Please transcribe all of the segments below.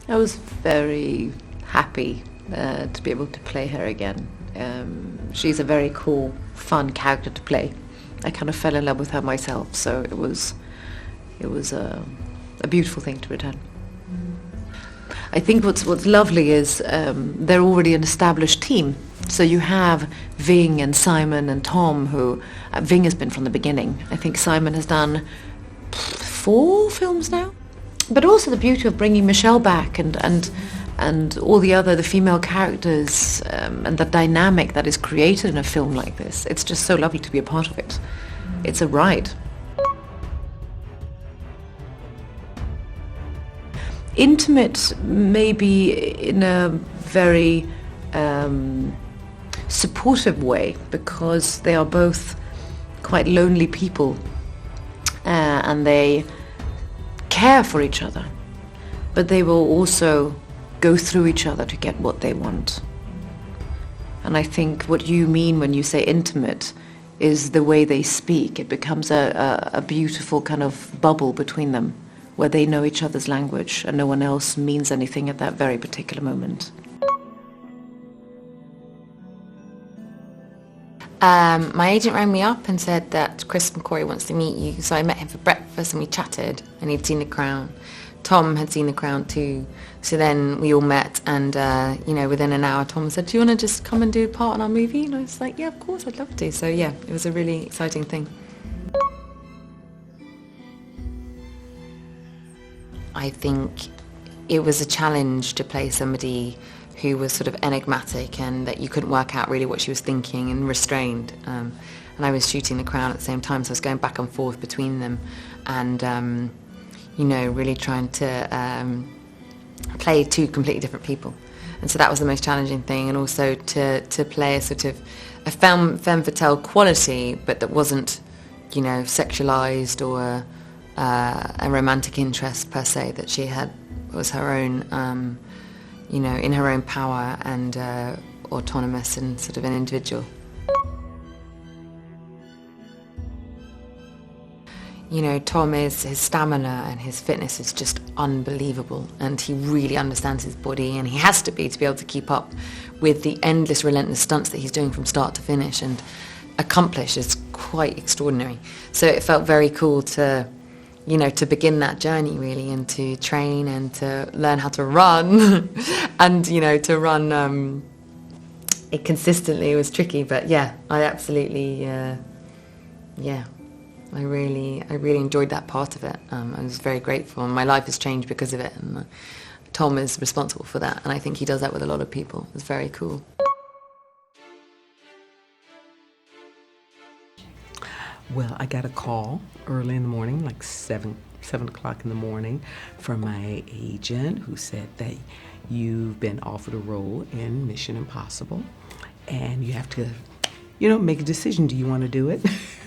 I was very happy to be able to play her again. She's a very cool, fun character to play. I kind of fell in love with her myself, so it was a beautiful thing to return. I think what's lovely is they're already an established team. So you have Ving and Simon and Tom, who Ving has been from the beginning. I think Simon has done 4 films now. But also the beauty of bringing Michelle back and all the female characters and the dynamic that is created in a film like this. It's just so lovely to be a part of it. It's a ride. Intimate, maybe in a very supportive way, because they are both quite lonely people and they care for each other, but they will also go through each other to get what they want. And I think what you mean when you say intimate is the way they speak. It becomes a beautiful kind of bubble between them, where they know each other's language and no one else means anything at that very particular moment. My agent rang me up and said that Chris McQuarrie wants to meet you, so I met him for breakfast and we chatted, and he'd seen The Crown. Tom had seen The Crown too, so then we all met, and within an hour Tom said, do you want to just come and do a part in our movie? And I was like, yeah, of course, I'd love to. So yeah, it was a really exciting thing. I think it was a challenge to play somebody who was sort of enigmatic and that you couldn't work out really what she was thinking, and restrained. And I was shooting The Crown at the same time, so I was going back and forth between them and, really trying to play 2 completely different people. And so that was the most challenging thing, and also to play a sort of a femme fatale quality, but that wasn't, sexualized or a romantic interest per se, that she was her own, in her own power and autonomous and sort of an individual. Tom his stamina and his fitness is just unbelievable, and he really understands his body, and he has to be able to keep up with the endless, relentless stunts that he's doing from start to finish and accomplish is quite extraordinary. So it felt very cool to begin that journey really, and to train and to learn how to run and, to run it consistently was tricky, but yeah, I absolutely, I really enjoyed that part of it. I was very grateful, and my life has changed because of it, and Tom is responsible for that, and I think he does that with a lot of people. It's very cool. Well, I got a call early in the morning, like 7 o'clock in the morning, from my agent, who said that you've been offered a role in Mission Impossible, and you have to, make a decision. Do you want to do it?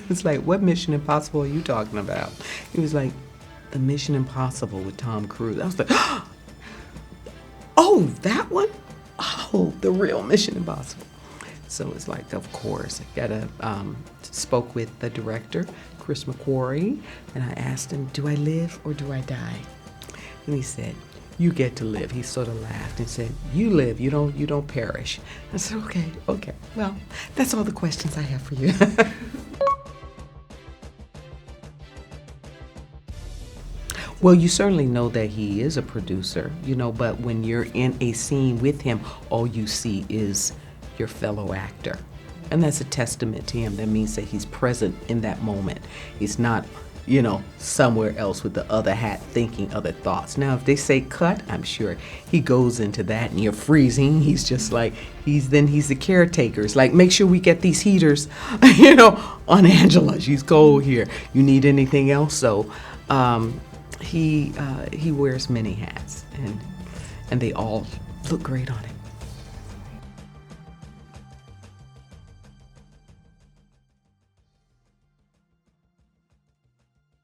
It's like, what Mission Impossible are you talking about? He was like, the Mission Impossible with Tom Cruise. I was like, oh, that one? Oh, the real Mission Impossible. So it's like, of course, I spoke with the director, Chris McQuarrie, and I asked him, do I live or do I die? And he said, you get to live. He sort of laughed and said, you live, you don't perish. I said, okay, well, that's all the questions I have for you. Well, you certainly know that he is a producer, but when you're in a scene with him, all you see is your fellow actor. And that's a testament to him. That means that he's present in that moment. He's not, somewhere else with the other hat thinking other thoughts. Now, if they say cut, I'm sure he goes into that and you're freezing. He's just like, he's the caretaker. It's like, make sure we get these heaters, on Angela. She's cold here. You need anything else? So he wears many hats, and they all look great on him.